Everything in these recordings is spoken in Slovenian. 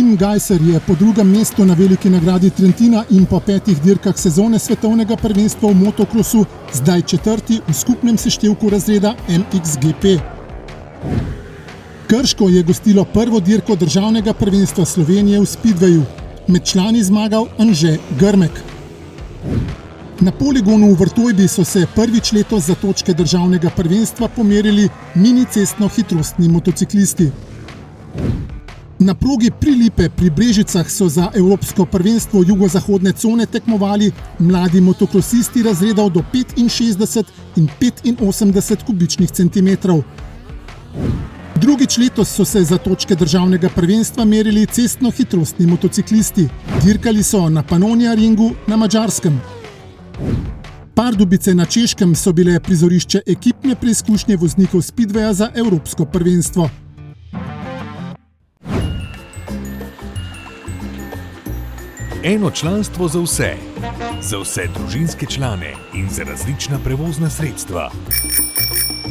Tim Gajser je po drugem mestu na veliki nagradi Trentina in po 5 dirkah sezone svetovnega prvenstva v motokrosu zdaj četrti v skupnem seštevku razreda MXGP. Krško je gostilo prvo dirko državnega prvenstva Slovenije v Speedwayu. Med člani zmagal Anže Grmek. Na poligonu v Vrtojbi so se prvič letos za točke državnega prvenstva pomerili mini cestno hitrostni motociklisti. Na progi Prilipe pri Brežicah so za evropsko prvenstvo jugozahodne cone tekmovali mladi motokrosisti razredov do 65 in 85 kubičnih centimetrov. Drugič letos so se za točke državnega prvenstva merili cestno-hitrostni motociklisti. Dirkali so na Pannonia ringu na Madžarskem. Pardubice na Češkem so bile prizorišče ekipne preizkušnje voznikov Speedwaya za evropsko prvenstvo. Eno članstvo za vse družinske člane in za različna prevozna sredstva.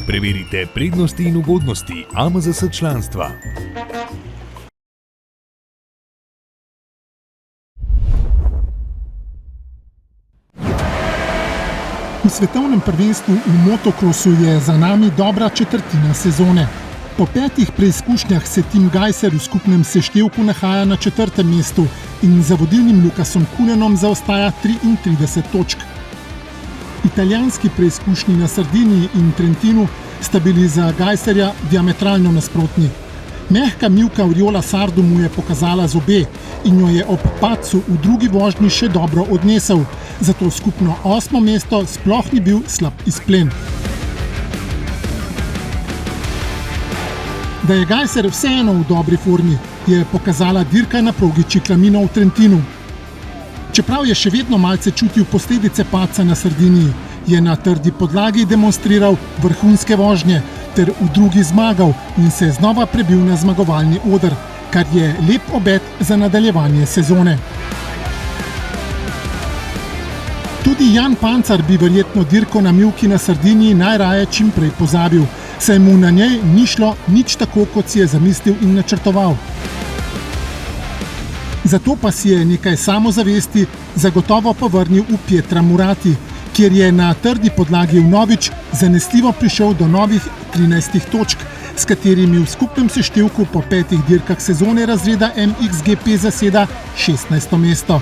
Preverite prednosti in ugodnosti AMZS članstva. V svetovnem prvenstvu v motokrosu je za nami dobra četrtina sezone. Po 5 preizkušnjah se Tim Gajser v skupnem seštevku nahaja na 4. mestu in za vodilnim Lukasom Kunenom zaostaja 33 točk. Italijanski preizkušnji na Sardiniji in Trentinu sta bili za Gajserja diametralno nasprotni. Mehka mivka Oriola Sardo mu je pokazala zobe in jo je ob padcu v drugi vožnji še dobro odnesel, zato skupno 8. mesto sploh ni bil slab izplen. Da je Gajser vseeno v dobri formi, je pokazala dirka na progi Ciclamino v Trentinu. Čeprav je še vedno malce čutil posledice padca na Sardiniji, je na trdi podlagi demonstriral vrhunske vožnje ter v drugi zmagal in se znova prebil na zmagovalni oder, kar je lep obet za nadaljevanje sezone. Tudi Jan Pancar bi verjetno dirko na mivki na Sardiniji najraje čim prej pozabil, saj mu na njej ni šlo nič tako, kot si je zamislil in načrtoval. Zato pa si je nekaj samozavesti zagotovo povrnil v Pietra Murati, kjer je na trdi podlagi vnovič zanesljivo prišel do novih 13 točk, s katerimi v skupnem seštevku po 5 dirkah sezone razreda MXGP zaseda 16. mesto.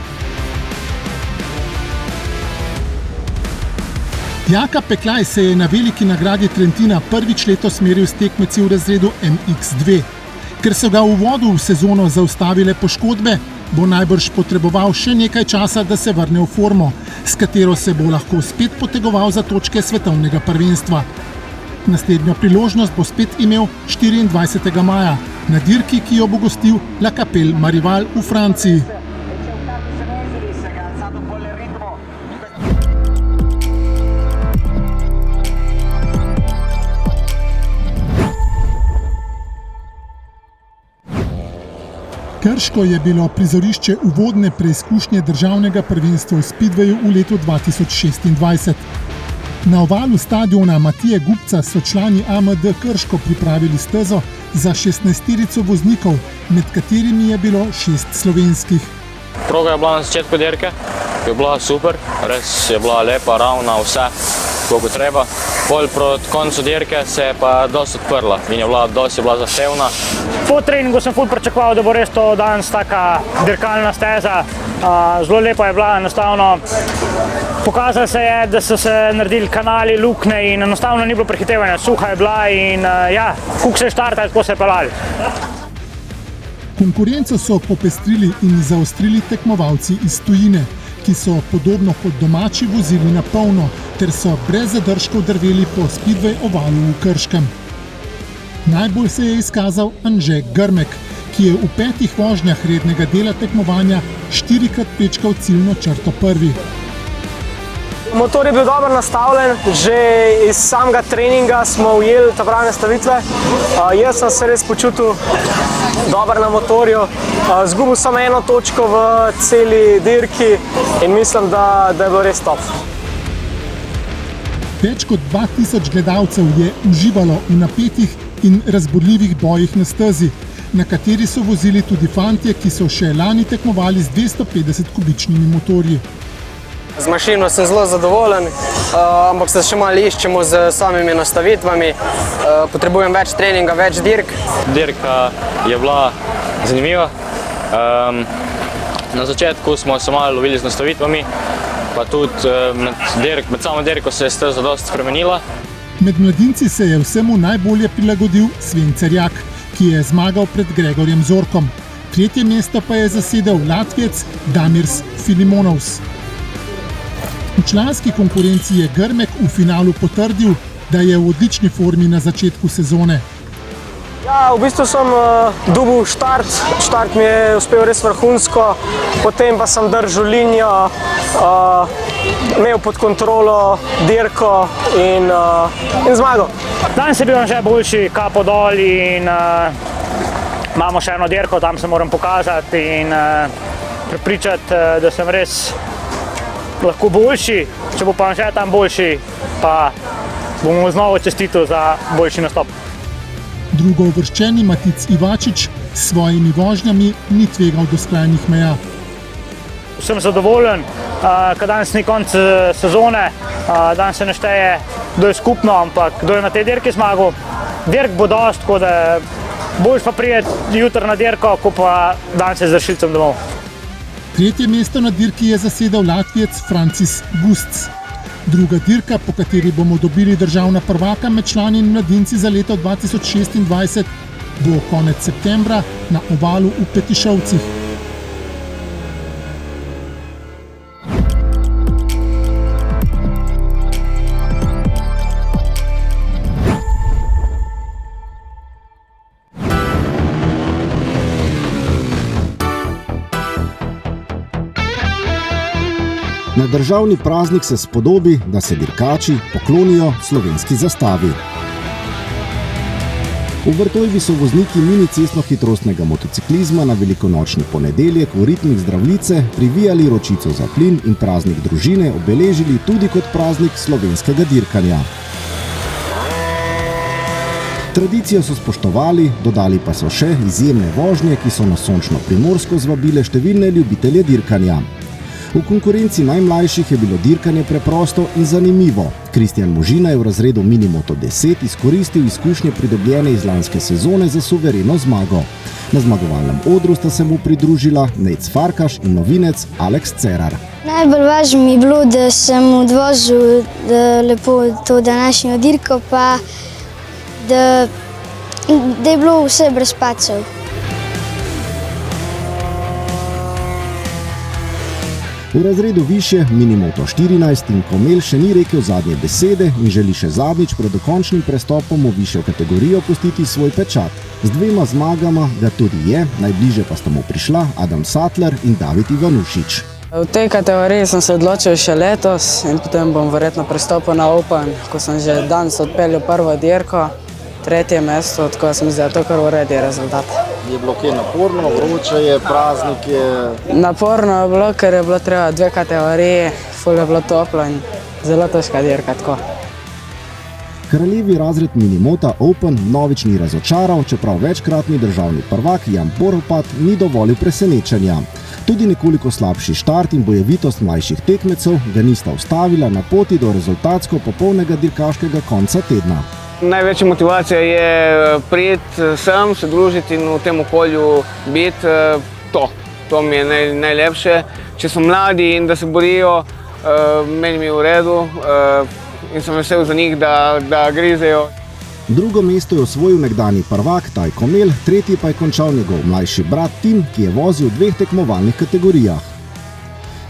Jaka Peklaj se je na veliki nagradi Trentina prvič letos meril s tekmeci v razredu MX2. Ker so ga v uvodu v sezono zaustavile poškodbe, bo najbrž potreboval še nekaj časa, da se vrne v formo, s katero se bo lahko spet potegoval za točke svetovnega prvenstva. Naslednjo priložnost bo spet imel 24. maja na dirki, ki jo bo gostil La Capelle Marival v Franciji. Krško je bilo prizorišče uvodne preizkušnje državnega prvenstva v Speedwayu v letu 2026. Na ovalu stadiona Matije Gubca so člani AMD Krško pripravili stezo za 16 voznikov, med katerimi je bilo 6 slovenskih. Proga je bila na začetku dirke, je bila super, res je bila lepa, ravna, vse, koliko treba. Pol proti koncu dirke se je pa dosti odprla in je bila zahtevna. Po treningu sem ful pričakoval, da bo res to danes taka dirkalna steza. Zelo lepa je bila, enostavno pokazalo se je, da so se naredili kanali, luknje in enostavno ni bilo prehitevanja, suha je bila in koliko se je štartali, tako se je peljali. Konkurenco so popestrili in zaostrili tekmovalci iz tujine, ki so podobno kot domači vozili na polno ter so brez zadržkov drveli po Speedway ovalu v Krškem. Najbolj se je izkazal Anže Grmek, ki je v 5 vožnjah rednega dela tekmovanja 4-krat prečkal ciljno črto prvi. Motor je bil dobro nastavljen, že iz samega treninga smo ujeli ta prave nastavitve. Jaz sem se res počutil dobro na motorju. Zgubil sem 1 točko v celi dirki in mislim, da je bilo res top. Več kot 2000 gledalcev je uživalo v napetih in razburljivih bojih na stezi, na kateri so vozili tudi fantje, ki so še lani tekmovali z 250 kubičnimi motorji. Z mašino sem zelo zadovoljen, ampak se še malo iščemo z samimi nastavitvami. Potrebujem več treninga, več dirk. Dirka je bila zanimiva. Na začetku smo se malo lovili z nastavitvami, pa tudi med samo dirko se je steza dosti spremenila. Med mladinci se je vsemu najbolje prilagodil Sven Cerjak, ki je zmagal pred Gregorjem Zorkom. Tretje mesto pa je zasedel Latvijec Damirs Filimonovs. V članski konkurenci je Grmek v finalu potrdil, da je v odlični formi na začetku sezone. Ja, v bistvu sem dobil štart. Štart mi je uspel res vrhunsko, potem pa sem držal linijo, imel pod kontrolo dirko in zmagal. Danes je bil že boljši, kapo dol in imamo še eno dirko, tam se moram pokazati in prepričati, da sem res lahko boljši. Če bo pa že tam boljši, pa bomo znova čestitil za boljši nastop. Drugouvrščeni Matic Ivačič s svojimi vožnjami ni tvegal do skrajnih meja. Sem zadovoljen, ker danes ni konec sezone, danes se ne šteje, kdo je skupno, ampak kdo je na tej dirki zmagal. Dirk bo dost, tako da boljš pa prijeti jutri na dirko, ko pa danes je z rešilcem domov. Tretje mesto na dirki je zasedel Latvijec Francis Gusc. Druga dirka, po kateri bomo dobili državna prvaka med člani in mladinci za leto 2026, bo konec septembra na Ovalu v Petišovcih. Na državni praznik se spodobi, da se dirkači poklonijo slovenski zastavi. V Vrtojbi so vozniki mini cestno-hitrostnega motociklizma na velikonočni ponedeljek v ritmih Zdravljice privijali ročico za plin in praznik družine obeležili tudi kot praznik slovenskega dirkanja. Tradicijo so spoštovali, dodali pa so še izjemne vožnje, ki so na sončno Primorsko zvabile številne ljubitelje dirkanja. V konkurenci najmlajših je bilo dirkanje preprosto in zanimivo. Kristjan Možina je v razredu Minimoto 10 izkoristil izkušnje pridobljene iz lanske sezone za suvereno zmago. Na zmagovalnem odru sta se mu pridružila Nejc Farkaš in novinec Aleks Cerar. Najbolj važno mi je bilo, da sem odvozil lepo to današnjo dirko, pa da je bilo vse brez padcev. V razredu višje Minimoto 14 in Komel še ni rekel zadnje besede in želi še zadnjič pred dokončnim prestopom v višjo kategorijo pustiti svoj pečat. Z 2 zmagama ga tudi je, najbliže pa sta mu prišla Adam Sattler in David Ivanušič. V tej kategoriji sem se odločil še letos in potem bom verjetno prestopil na Open, ko sem že danes odpeljal prvo dirko, 3. mesto, tako se mi zdi, da je to kar uredi rezultat. Je bilo kaj naporno, vroče je, praznik je... Naporno je bilo, ker je bilo treba 2 kategorije, ful je bilo toplo in zelo težka dirka, tako. Kraljevi razred Minimota Open novič ni razočaral, čeprav večkratni državni prvak Jan Poropat ni dovolil presenečenja. Tudi nekoliko slabši štart in bojevitost mlajših tekmecev ga nista ustavila na poti do rezultatsko popolnega dirkaškega konca tedna. Največja motivacija je priti sem, se družiti in v tem okolju biti. To mi je najlepše. Če so mladi in da se borijo, meni mi je v redu in sem vesel za njih, da grizejo. Drugo mesto je osvojil nekdanji prvak Taj Komel, tretji pa je končal njegov mlajši brat Tim, ki je vozil v 2 tekmovalnih kategorijah.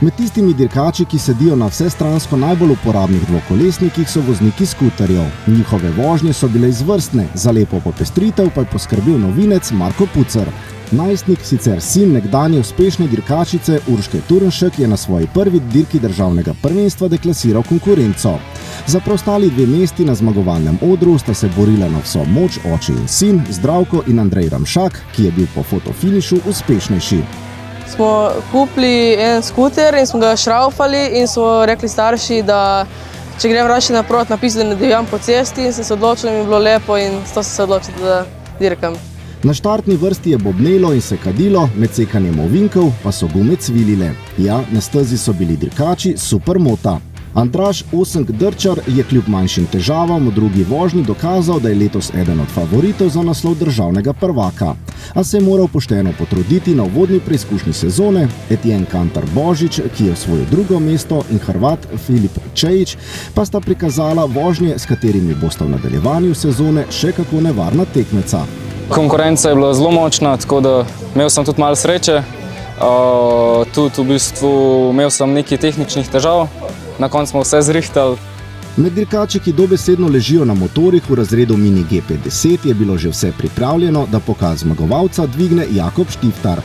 Med tistimi dirkači, ki sedijo na vsestransko najbolj uporabnih dvokolesnikih, so vozniki skuterjev. Njihove vožnje so bile izvrstne, za lepo popestritev pa je poskrbel novinec Marko Pucer. Najstnik, sicer sin nekdanje uspešne dirkačice Urške Turnšek, je na svoji prvi dirki državnega prvenstva deklasiral konkurenco. Za preostali 2 mesti na zmagovalnem odru sta se borila na vso moč oče in sin, Zdravko in Andrej Ramšak, ki je bil po fotofinišu uspešnejši. Smo kupili en skuter in smo ga šraufali in smo rekli starši, da če grem raši naprot, napisali, da ne divjam po cesti in sem se odločil in mi je bilo lepo in zato sem se odločil, da dirkam. Na štartni vrsti je bobnelo in se kadilo, med sekanjem ovinkov pa so gume cvilile. Ja, na stezi so bili dirkači supermota. Andraž Osenk-Drčar je kljub manjšim težavam v drugi vožnji dokazal, da je letos eden od favoritov za naslov državnega prvaka. A se je moral pošteno potruditi na uvodni preizkušnji sezone. Etienne Kantar-Božič, ki je osvojil drugo mesto, in Hrvat Filip Čejić pa sta prikazala vožnje, s katerimi bosta v nadaljevanju sezone še kako nevarna tekmeca. Konkurenca je bila zelo močna, tako da imel sem tudi malo sreče. Tudi v bistvu imel sem nekaj tehničnih težav. Na koncu smo vse zrihtali. Med dirkači, ki dobesedno ležijo na motorjih v razredu Mini GP10, je bilo že vse pripravljeno, da pokaz zmagovalca dvigne Jakob Štiftar.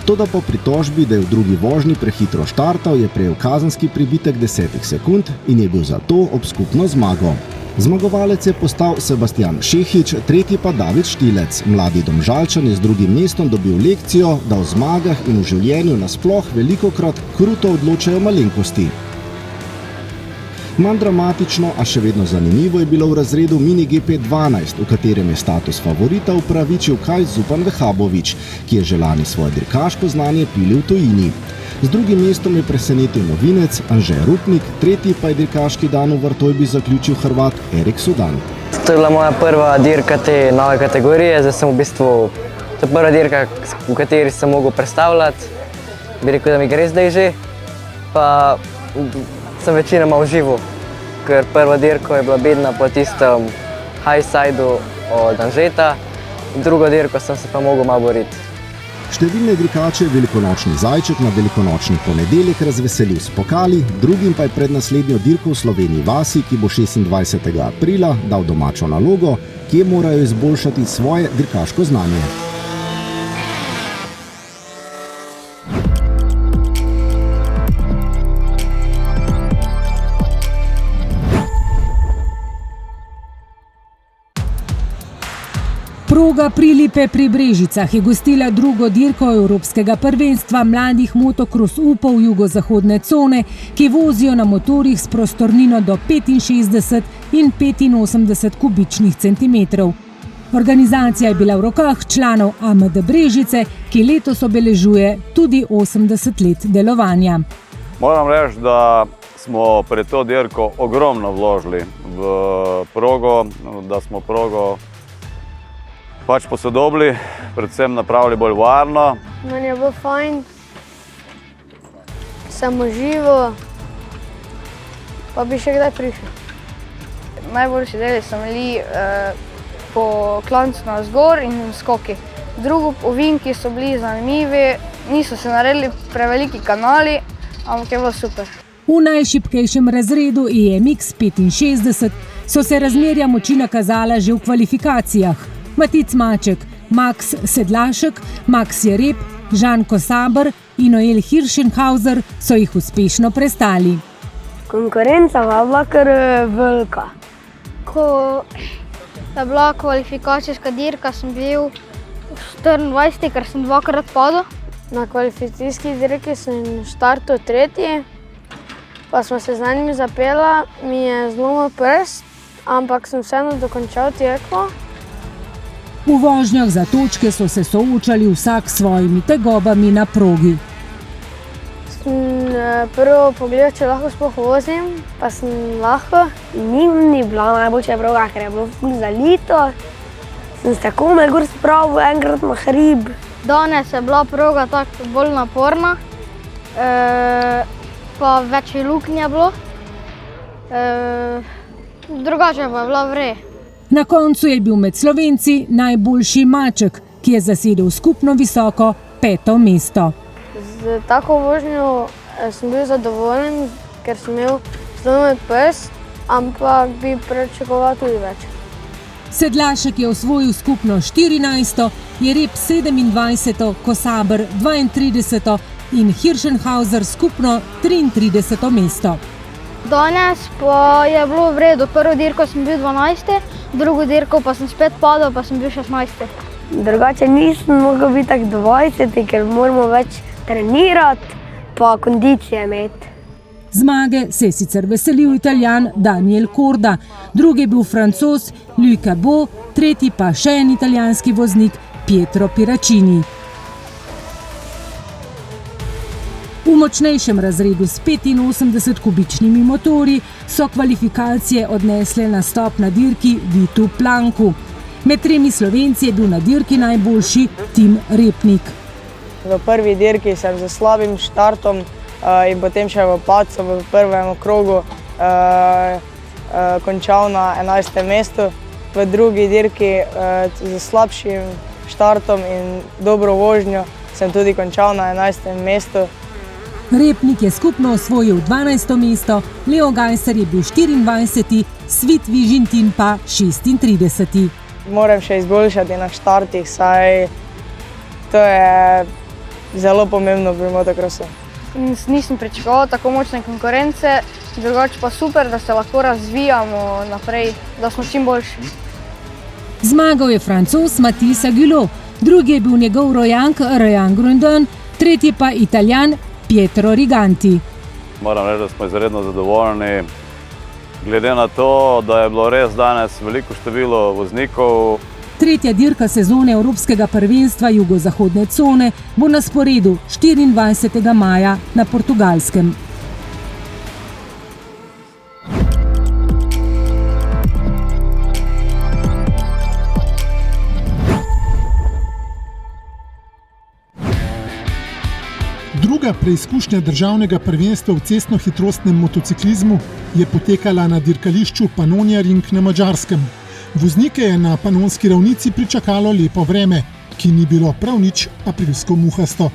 Toda po pritožbi, da je v drugi vožnji prehitro štartal, je prejel kazenski pribitek 10 sekund in je bil zato ob skupno zmago. Zmagovalec je postal Sebastian Šehić, tretji pa David Štilec. Mladi Domžalčan je z drugim mestom dobil lekcijo, da v zmagah in v življenju nasploh velikokrat kruto odločajo malenkosti. Manj dramatično, a še vedno zanimivo je bilo v razredu Mini GP12, v katerem je status favorita upravičil Kaj Zupan Vehabović, ki je že lani svoje dirkaško znanje pilil v tujini. Z drugim mestom je presenetil novinec Anže Rupnik, tretji pa je dirkaški dan v Vrtojbi zaključil Hrvat Erik Sudan. To je bila moja prva dirka te nove kategorije, zdaj sem v bistvu, to je prva dirka, v kateri sem mogel predstavljati. Bi rekel, da mi gre zdaj že, pa sem večinoma užival, ker prva dirka je bila bedna po tistem high sideu od Anžeta, drugo dirko sem se pa mogel malo boriti. Številne dirkače je velikonočni zajček na velikonočni ponedeljek razveselil s pokali, drugim pa je pred naslednjo dirko v Sloveniji vasi, ki bo 26. aprila, dal domačo nalogo, kje morajo izboljšati svoje dirkaško znanje. Proga Prilipe pri Brežicah je gostila drugo dirko Evropskega prvenstva mladih motokros upov jugozahodne cone, ki vozijo na motorjih s prostornino do 65 in 85 kubičnih centimetrov. Organizacija je bila v rokah članov AMD Brežice, ki letos obeležuje tudi 80 let delovanja. Moram reči, da smo pred to dirko ogromno vložili v progo, da smo progo posodobili, predvsem napravili bolj varno. Meni je bilo fajn, sem užival, pa bi še kdaj prišel. Najboljši deli so bili po klancu navzgor in skoki. Drugo ovinki so bili zanimivi, niso se naredili preveliki kanali, ampak je bilo super. V najšibkejšem razredu EMX 65 so se razmerja moči nakazala že v kvalifikacijah. Matic Maček, Max Sedlašek, Max Jereb, Žan Kosaber in Noel Hirschenhauser so jih uspešno prestali. Konkurenca je bila kar velika. Ko je bila kvalifikacijska dirka, sem bil 24, ker sem dvakrat padel. Na kvalifikacijski dirki sem štartal tretji, pa smo se z njimi zapela, mi je zlomil prst, ampak sem vseeno dokončal tekmo. V vožnjah za točke so se soočali vsak s svojimi tegobami na progi. Prvo pogledal, če lahko sploh vozim, pa sem lahko. Ni bila najboljša proga, ker je bilo ful zalito. Sem se tako me gor spravil enkrat na hrib. Danes je bila proga tako bolj naporna, pa več luknje bilo. Drugače pa je bila vrej. Na koncu je bil med Slovenci najboljši Maček, ki je zasedel skupno visoko 5. mesto. Z tako vožnjo sem bil zadovoljen, ker sem imel zlomljen prst, ampak bi pričakoval tudi več. Sedlašek je osvojil skupno 14., Jereb 27., Kosaber 32. in Hirschenhauser skupno 33. mesto. Danes pa je bilo v redu. Prvo dirko sem bil 12., drugo dirko pa sem spet padel, pa sem bil 16. Drugače nisem mogel biti tak 20, ker moramo več trenirati, pa kondicije imeti. Zmage se je sicer veselil Italijan Daniel Korda, drugi je bil Francoz Luc Cabot, tretji pa še en italijanski voznik Pietro Piracini. V močnejšem razredu s 85 kubičnimi motorji so kvalifikacije odnesle nastop na dirki Vitu Planku. Med 3 Slovenci je bil na dirki najboljši Tim Repnik. V prvi dirki sem z slabim štartom in potem še v padcu v prvem krogu končal na 11. mestu. V drugi dirki z slabšim štartom in dobro vožnjo sem tudi končal na 11. mestu. Repnik je skupno osvojil 12. mesto, Leo Gajser je bil 24., Svit Vižintin pa 36. Moram še izboljšati na štartih, saj to je zelo pomembno pri motokrosu. Nisem pričakoval tako močne konkurence, drugače pa super, da se lahko razvijamo naprej, da smo čim boljši. Zmagal je Francoz Mathilde Agulot, drugi je bil njegov rojank Ryan Grundon, tretji pa Italijan Pietro Riganti. Moram reči, da smo izredno zadovoljni. Glede na to, da je bilo res danes veliko število voznikov. Tretja dirka sezone Evropskega prvenstva jugozahodne cone bo na sporedu 24. maja na Portugalskem. Druga preizkušnja državnega prvenstva v cestno-hitrostnem motociklizmu je potekala na dirkališču Pannonia Ring na Madžarskem. Voznike je na Panonski ravnici pričakalo lepo vreme, ki ni bilo prav nič aprilsko muhasto.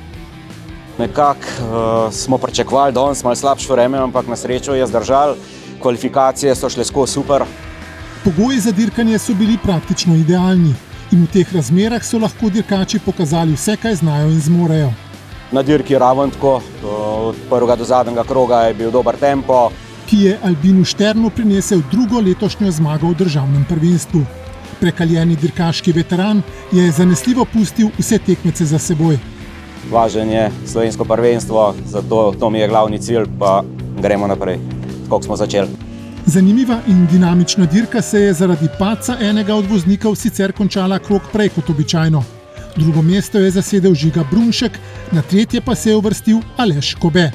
Nekako smo pričakovali danes malo slabše vreme, ampak na srečo je zdržal. Kvalifikacije so šle skozi super. Pogoji za dirkanje so bili praktično idealni in v teh razmerah so lahko dirkači pokazali vse, kaj znajo in zmorejo. Na dirki raven tako, od prvega do zadnjega kroga je bil dober tempo. Ki je Albinu Šternu prinesel drugo letošnjo zmago v državnem prvenstvu. Prekaljeni dirkaški veteran je zanesljivo pustil vse tekmece za seboj. Važen je slovensko prvenstvo, zato to mi je glavni cilj, pa gremo naprej, tako smo začeli. Zanimiva in dinamična dirka se je zaradi padca enega od voznikov sicer končala krog prej kot običajno. Drugo mesto je zasedel Žiga Brunšek, na tretje pa se je uvrstil Aleš Kobe.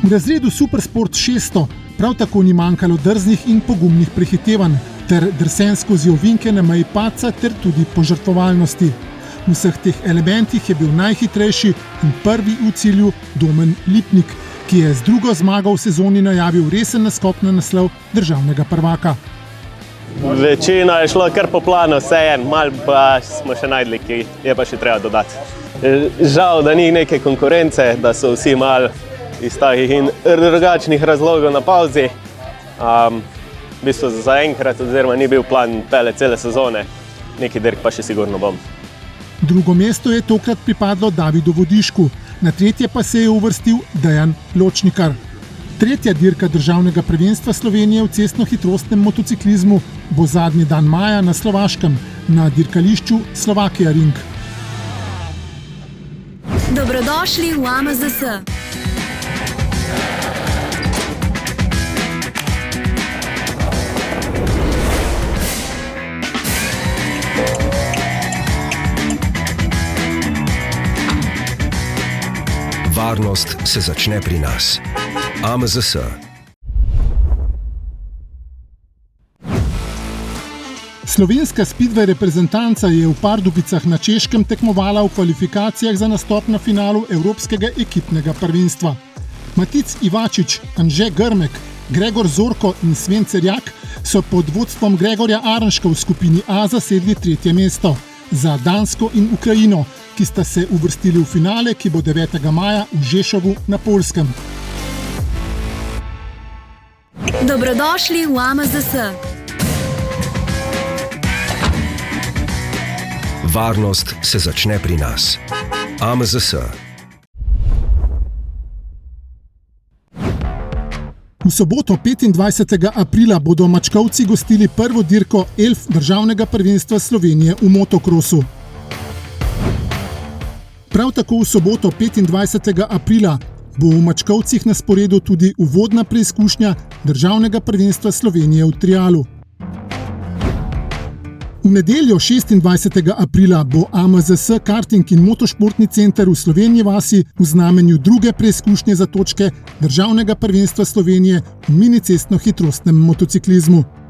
V razredu Supersport 600 prav tako ni manjkalo drznih in pogumnih prehitevanj ter drsen skozi ovinke na meji padca ter tudi požrtvovalnosti. V vseh teh elementih je bil najhitrejši in prvi v cilju Domen Lipnik, ki je z drugo zmago v sezoni najavil resen naskok na naslov državnega prvaka. Večina je šlo kar po planu, vseeno, malo pa smo še najdli, ki je pa še treba dodati. Žal, da ni neke konkurence, da so vsi malo iz takih in drugačnih razlogov na pauzi. V bistvu zaenkrat, oziroma ni bil plan pele cele sezone, neki dirk pa še sigurno bom. Drugo mesto je tokrat pripadlo Davidu Vodišku, na tretje pa se je uvrstil Dejan Ločnikar. Tretja dirka državnega prvenstva Slovenije v cestno-hitrostnem motociklizmu bo zadnji dan maja na Slovaškem, na dirkališču Slovakia Ring. Dobrodošli v AMZS. Varnost se začne pri nas. AMZS. Slovenska speedway reprezentanca je v Pardubicah na Češkem tekmovala v kvalifikacijah za nastop na finalu Evropskega ekipnega prvenstva. Matic Ivačič, Anže Grmek, Gregor Zorko in Sven Cerjak so pod vodstvom Gregorja Arenška v skupini A zasedli tretje mesto za Dansko in Ukrajino, ki sta se uvrstili v finale, ki bo 9. maja v Žešovu na Poljskem. Dobrodošli v AMZS. Varnost se začne pri nas. AMZS. V soboto 25. aprila bodo Mačkovci gostili prvo dirko Elf državnega prvenstva Slovenije v motokrosu. Prav tako v soboto 25. aprila bo v Mačkovcih na sporedu tudi uvodna preizkušnja državnega prvenstva Slovenije v trialu. V nedeljo 26. aprila bo AMZS Karting in motošportni center v Slovenji vasi v znamenju druge preizkušnje za točke državnega prvenstva Slovenije v minicestno hitrostnem motociklizmu.